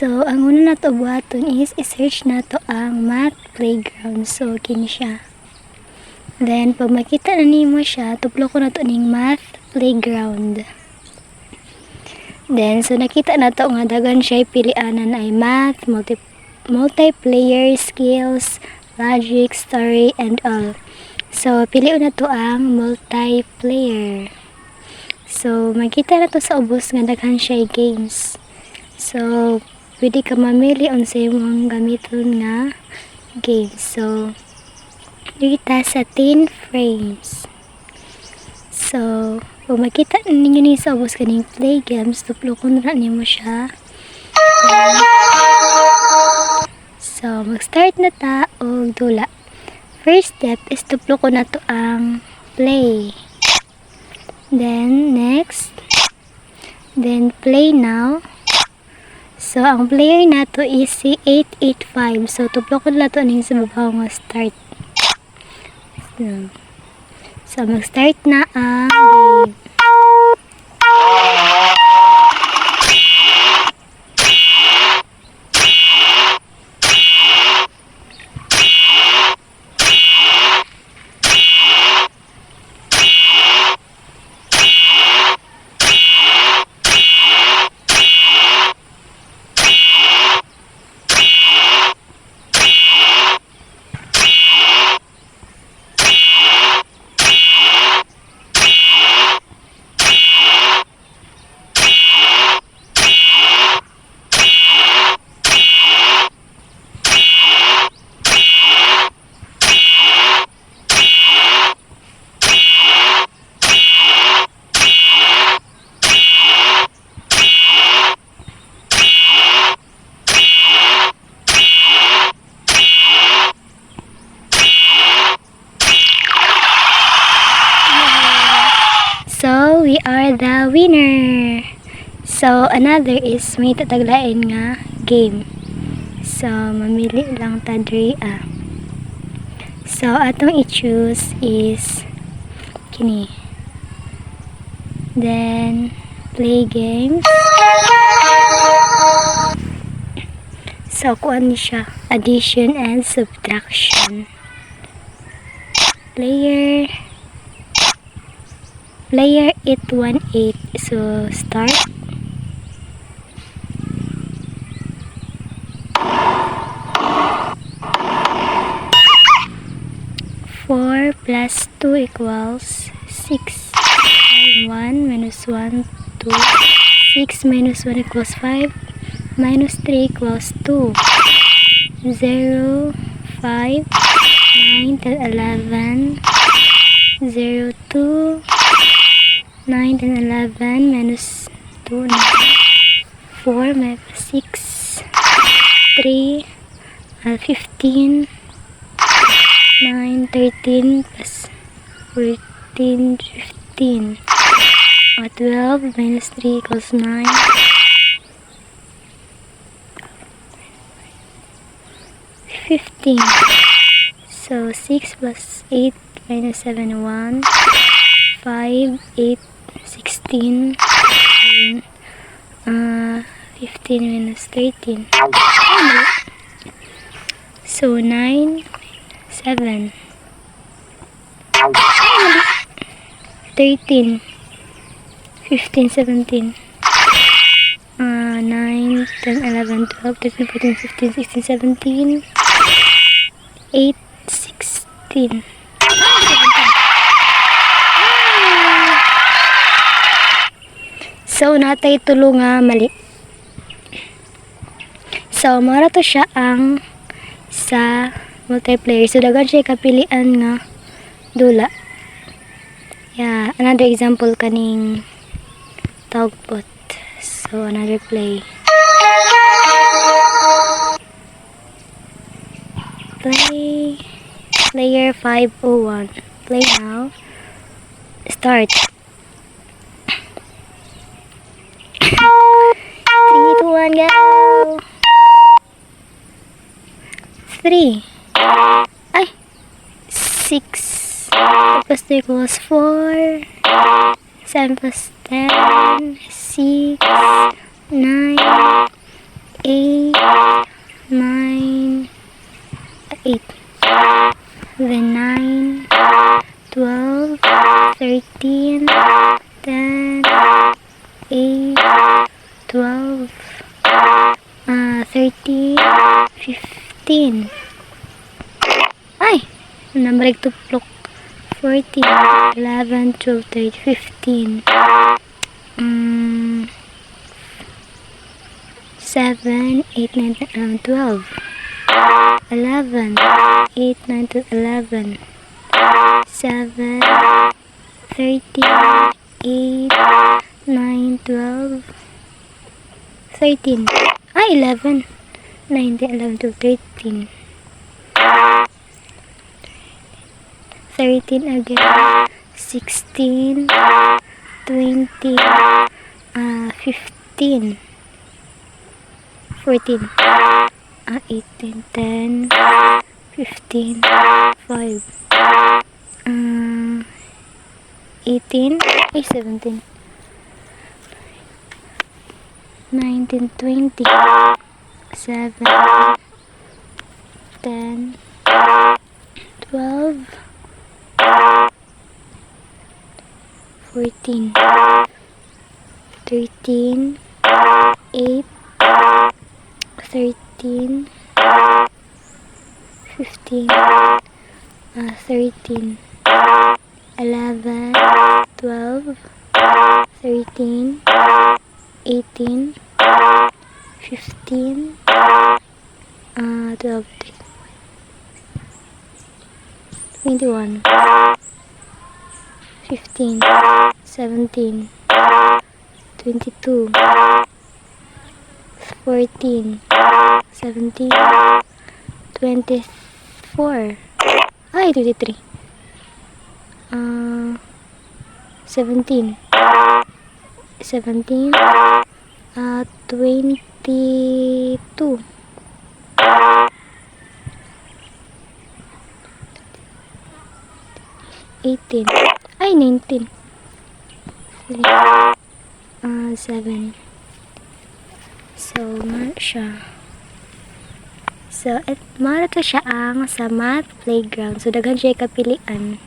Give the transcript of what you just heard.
So, ang una na to buhaton is i-search na to ang math playground. So, kini siya. Then, pag makita na nimo siya, tuplo ko na to ning math playground. Then, so nakita na to nga dagan siya pilianan ay math, multiplayer skills, logic, story, and all. So, piliun na to ang multiplayer. So, makita na to sa ubos nga daghan siya games. So, pwede ka mamili unsay imong gamiton nga games. So, kita sa 10 frames. So, kung makita ninyo ni sa ubos kaning play games, tuplo ko na nimo siya. So, mag-start na ta og dula. First step is tuplo ko na to ang play. Then, next. Then, play now. So, ang player na to is si 885. So, tuplo ko na to ning sa babaw nga start. So, mag-start na ang game. So, we are the winner. So, another is may tataglain nga game. So, mamili lang ta diri ah. So, atong i-choose is kini. Then, play games. So, kuan ni siya. Addition and subtraction. Player 818. So, start. Four plus 2 equals 6. 1 minus 1, 2. 6 minus 1 equals 5. Minus 3 equals 2. 0, 5, 9, 10, 11. 0, 2. 9 and 11 minus 2, 4 minus 6, 3, 15, 9, 13 plus 14, 15, 12 minus 3 equals 9, 15, so 6 plus 8 minus 7, 1, 5, 8, 16, 15 minus 13. So, 9, 7, 13, 15, 17, 9, 10, 11, 12, 13, 14, 15, 16, 17, 8, 16. So, natay tulo nga mali. So, mara to siya ang sa multiplayer. So, dagan siya kapilian nga dula. Yeah, another example kaning tawgbot. So, another play. Player 501. Play now. Start. 3, 2, 1, go! 3. Ay! 6. Plus 2 equals 4. 7 plus 10. 6. 9. 8, 9, 8. Then 9, 12, 13, 10, 8, 12, 13, 15. Ay! Number tuplok. 14, 11, 12, 13, 15. 7, 8, 9, 10, 11, 12. 11, 8, 9, 10, 11. 7, 13, 8, 9, 12, 13. Ay, 11. 9, 10, 11, 12, 13. 13 again. 16, 20, 15. 14, 18, 10, 15, 5, 18, ay 17, 19, 20, 7, 10, 12, 14, 13, 8, 13, 15, 13, 11, 12, 13, 18, 15, 12, 21, 15, 17, 22, 14, 17, 24, ay 23, 17, 17, 22, 18, ay 19, 3, 7. So, mara siya. So, mara to siya ang sa math playground. So, daghan siya kapilian.